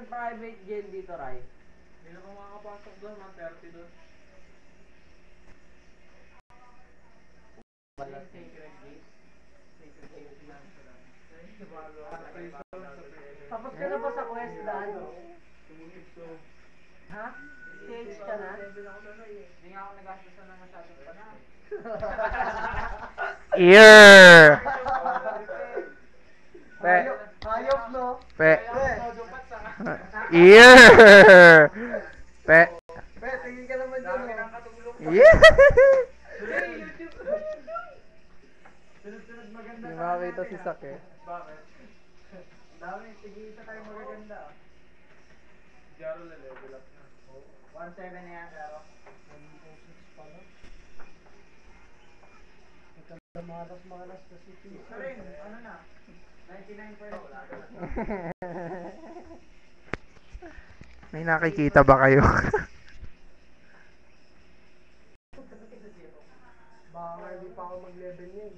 nag-private jail dito, Ray? Hindi na pa makakapasok doon, mga 30 doon. Sacred Gates. Tapos ka na ba sa quest, Dan? Ha? Stage ka na? Hindi nga ako nag-asasan na masyadong pa na. Ear! Pe. Hayop, no? Pe. Ear! Ear! Pe. Pe, tingin ka naman dyan, no? Yeah! Sunod-sunod maganda Hindi sa makakita si Sak eh. Bakit? Dami, tig-isa tayo magaganda. Jaro na level up na. 1.7 na yan, Jaro. 1.6 pa lang. Malas kasi piso. Sa rin, ano na? 99%. May nakikita ba kayo? Baka hindi pa ako mag-level niya.